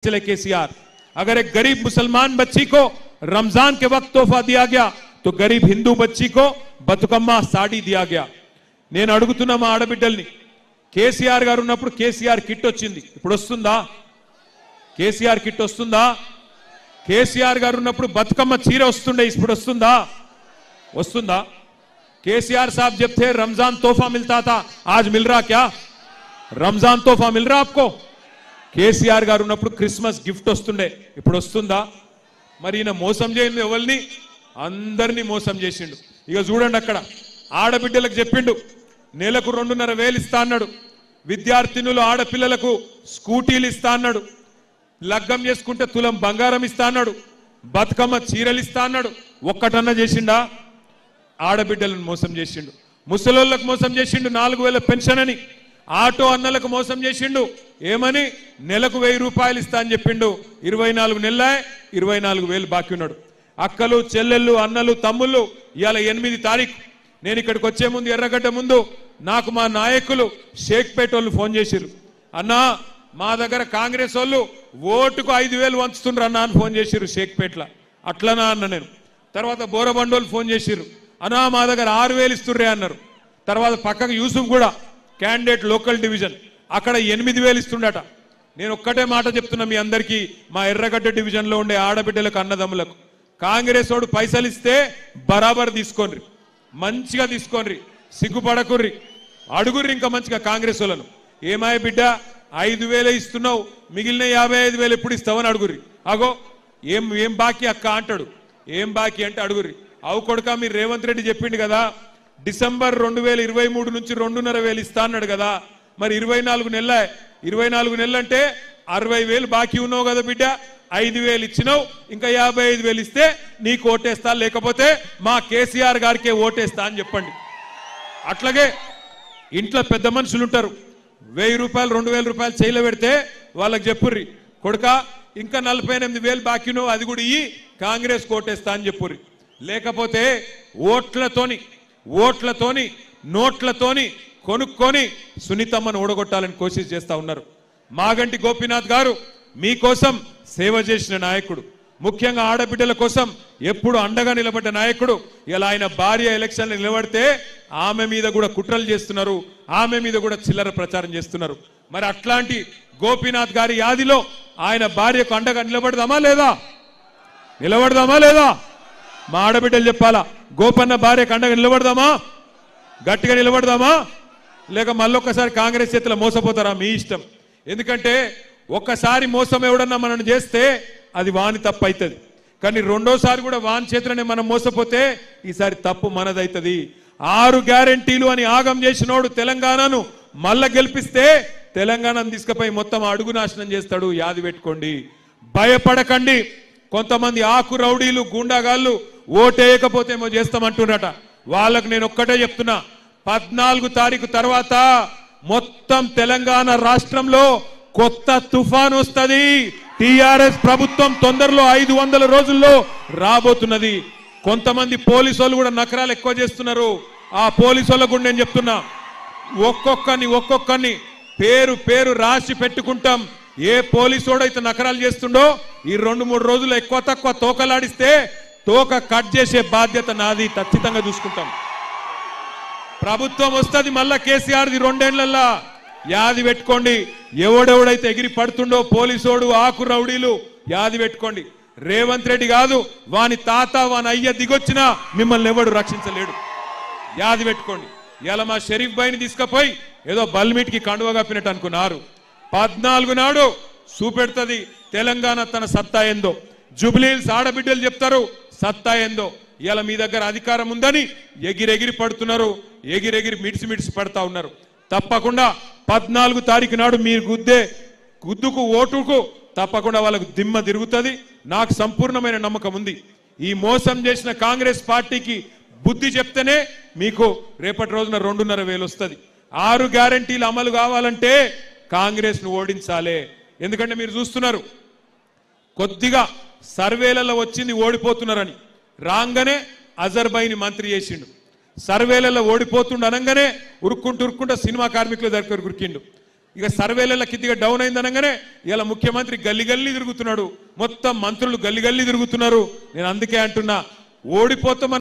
चले केसीआर, अगर एक गरीब मुसलमान बच्ची को रमजान के वक्त तोहफा दिया गया तो गरीब हिंदू बच्ची को बतुकम्मा साड़ी दिया गया। నేను అడుగుతున్నా మా ఆడబిడ్డల్ని, కేసీఆర్ గారు ఉన్నప్పుడు కేసీఆర్ కిట్ వచ్చింది, ఇప్పుడు వస్తుందా? కేసీఆర్ కిట్ వస్తుందా? కేసీఆర్ గారు ఉన్నప్పుడు బతుకమ్మ చీర వస్తుండే, ఇప్పుడు వస్తుందా? వస్తుందా? కేసీఆర్ साहब जब थे रमजान तोहफा मिलता था, आज मिल रहा क्या? रमजान तोहफा मिल रहा आपको? కేసీఆర్ గారు ఉన్నప్పుడు క్రిస్మస్ గిఫ్ట్ వస్తుండే, ఇప్పుడు వస్తుందా? మరి ఈయన మోసం చేయండి, ఎవరిని? అందరినీ మోసం చేసిండు. ఇక చూడండి, అక్కడ ఆడబిడ్డలకు చెప్పిండు నెలకు 2,500 ఇస్తా అన్నాడు, విద్యార్థినులు ఆడపిల్లలకు స్కూటీలు ఇస్తా అన్నాడు, లగ్గం చేసుకుంటే తులం బంగారం ఇస్తా అన్నాడు, బతుకమ్మ చీరలు ఇస్తా అన్నాడు. ఒక్కటన్నా చేసిండా? ఆడబిడ్డలను మోసం చేసిండు. ముసలోళ్ళకు మోసం చేసిండు, 4,000 పెన్షన్ అని. ఆటో అన్నలకు మోసం చేసిండు, ఏమని? నెలకు 1,000 రూపాయలు ఇస్తా అని చెప్పిండు. 24 నెలల 24,000 బాకీ ఉన్నాడు. అక్కలు చెల్లెళ్ళు అన్నలు తమ్ముళ్ళు, ఇవాళ 8 తారీఖు, నేను ఇక్కడికి వచ్చే ముందు ఎర్రగడ్డ ముందు నాకు మా నాయకులు షేక్పేట వాళ్ళు ఫోన్ చేసిర్రు, అన్నా మా దగ్గర కాంగ్రెస్ వాళ్ళు ఓటుకు 5,000 వంచుతుండ్రు అన్నా అని ఫోన్ చేసిర్రు షేక్పేటలో. అట్లనా అన్న నేను. తర్వాత బోరబండోళ్ళు ఫోన్ చేసిర్రు, అన్నా మా దగ్గర 6,000 ఇస్తుండ్రే అన్నారు. తర్వాత పక్కకు యూసుఫ్ కూడా క్యాండిడేట్ లోకల్ డివిజన్, అక్కడ 8,000 ఇస్తుండట. నేను ఒక్కటే మాట చెప్తున్నా మీ అందరికీ, మా ఎర్రగడ్డ డివిజన్లో ఉండే ఆడబిడ్డలకు అన్నదమ్ములకు, కాంగ్రెస్ వాడు పైసలు ఇస్తే బరాబర్ తీసుకోండి, మంచిగా తీసుకోండి, సిగ్గుపడకుర్రి, అడుగుర్రి ఇంకా మంచిగా కాంగ్రెస్ వాళ్ళను. ఏమాయ బిడ్డ 5,000 ఇస్తున్నావు, మిగిలిన 55,000 ఎప్పుడు ఇస్తావని అడుగుర్రి. అగో ఏం బాకీ అక్క అంటాడు, ఏం బాకీ అంటే అడుగుర్రి. అవు కొడుక, మీరు రేవంత్ రెడ్డి చెప్పిండు కదా డిసెంబర్ 2023 నుంచి 2,500 ఇస్తా అన్నాడు కదా, మరి 24 నెలలు అంటే 60,000 బాకీ ఉన్నావు కదా బిడ్డ, 5,000 ఇచ్చినావు, ఇంకా 55,000 ఇస్తే నీకు ఓటేస్తా, లేకపోతే మా కేసీఆర్ గారికే ఓటేస్తా అని చెప్పండి. అట్లాగే ఇంట్లో పెద్ద మనుషులు ఉంటారు, 1,000 రూపాయలు 2,000 రూపాయలు చేయలో పెడితే వాళ్ళకి చెప్పుర్రి, కొడుక ఇంకా 48,000 బాకీ ఉన్నావు, అది కూడా ఇయ్యి, కాంగ్రెస్ ఓటేస్తా అని చెప్పుర్రి. లేకపోతే ఓట్లతోని నోట్లతోని కొనుక్కొని సునీతమ్మను ఓడగొట్టాలని కోషిష్ చేస్తా ఉన్నారు. మాగంటి గోపీనాథ్ గారు మీకోసం సేవ చేసిన నాయకుడు, ముఖ్యంగా ఆడబిడ్డల కోసం ఎప్పుడు అండగా నిలబడ్డ నాయకుడు. ఇలా ఆయన భార్య ఎలక్షన్లు నిలబడితే ఆమె మీద కూడా కుట్రలు చేస్తున్నారు, ఆమె మీద కూడా చిల్లర ప్రచారం చేస్తున్నారు. మరి అట్లాంటి గోపీనాథ్ గారి యాదిలో ఆయన భార్యకు అండగా నిలబడదామా లేదా? మా ఆడబిడ్డలు చెప్పాలా, గోపన్న భార్యకు అండగా నిలబడదామా? గట్టిగా నిలబడదామా? లేక మళ్ళొక్కసారి కాంగ్రెస్ చేతిలో మోసపోతారా? మీ ఇష్టం. ఎందుకంటే ఒక్కసారి మోసం ఎవడన్నా మనం చేస్తే అది వాని తప్పు అవుతుంది, కానీ రెండోసారి కూడా వాని చేతిలోనే మనం మోసపోతే ఈసారి తప్పు మనదవుతుంది. 6 గ్యారెంటీలు అని ఆగం చేసినోడు తెలంగాణను మళ్ళా గెలిపిస్తే తెలంగాణను తీసుకుపోయి మొత్తం అడుగు నాశనం చేస్తాడు, యాది పెట్టుకోండి. భయపడకండి. కొంతమంది ఆకు రౌడీలు గూండాగాళ్ళు ఓటేయకపోతే ఏమో చేస్తామంటున్నారట, వాళ్ళకు నేను ఒక్కటే చెప్తున్నా, 14 తారీఖు తర్వాత మొత్తం తెలంగాణ రాష్ట్రంలో కొత్త తుఫాన్ వస్తుంది. టిఆర్ఎస్ ప్రభుత్వం తొందరలో 500 రోజుల్లో రాబోతున్నది. కొంతమంది పోలీసు వాళ్ళు కూడా నకరాలు ఎక్కువ చేస్తున్నారు. ఆ పోలీసు వాళ్ళకు కూడా నేను చెప్తున్నా, ఒక్కొక్కరిని పేరు రాసి పెట్టుకుంటాం. ఏ పోలీసోడు అయితే నకరాలు చేస్తుండో ఈ 2-3 రోజులు ఎక్కువ తక్కువ తోకలాడిస్తే తోక కట్ చేసే బాధ్యత నాది, ఖచ్చితంగా చూసుకుంటాం. ప్రభుత్వం వస్తుంది మళ్ళా కేసీఆర్ది 2 ఏళ్లల్లా, యాది పెట్టుకోండి. ఎవడెవడైతే ఎగిరి పడుతుండో పోలీసోడు ఆకు రౌడీలు, యాది పెట్టుకోండి. రేవంత్ రెడ్డి కాదు, వాని తాత వాని అయ్య దిగొచ్చినా మిమ్మల్ని ఎవడు రక్షించలేడు, యాది పెట్టుకోండి. ఇలా మా షరీఫ్ భాయ్ని తీసుకుపోయి ఏదో బల్మీట్కి కండువ కప్పినట్టు అనుకున్నారు. 14 నాడు చూపెడుతుంది తెలంగాణ తన సత్తా ఏందో. జూబ్లీహిల్స్ ఆడబిడ్డలు చెప్తారు సత్తా ఏందో. ఇలా మీ దగ్గర అధికారం ఉందని ఎగిరెగిరి పడుతున్నారు, ఎగిరెగిరి మిడిసి పడతా ఉన్నారు. తప్పకుండా 14 తారీఖు నాడు మీరు గుద్దుకు ఓటుకు తప్పకుండా వాళ్ళకు దిమ్మ తిరుగుతుంది. నాకు సంపూర్ణమైన నమ్మకం ఉంది. ఈ మోసం చేసిన కాంగ్రెస్ పార్టీకి బుద్ధి చెప్తేనే మీకు రేపటి రోజున 2,500 వస్తుంది. 6 గ్యారెంటీలు అమలు కావాలంటే కాంగ్రెస్ ను ఓడించాలి. ఎందుకంటే మీరు చూస్తున్నారు, కొద్దిగా సర్వేలలో వచ్చింది ఓడిపోతున్నారని, రాగానే అజర్బైని మంత్రి చేసిండు. సర్వేలలో ఓడిపోతుండ అనగానే ఉరుక్కుంటూ సినిమా కార్మికుల దగ్గర ఉరికిండు. ఇక సర్వేల కిద్దిగా డౌన్ అయిందనగానే ఇలా ముఖ్యమంత్రి గల్లి గల్లి తిరుగుతున్నాడు, మొత్తం మంత్రులు గల్లి గల్లి తిరుగుతున్నారు. నేను అందుకే అంటున్నా, ఓడిపోతాం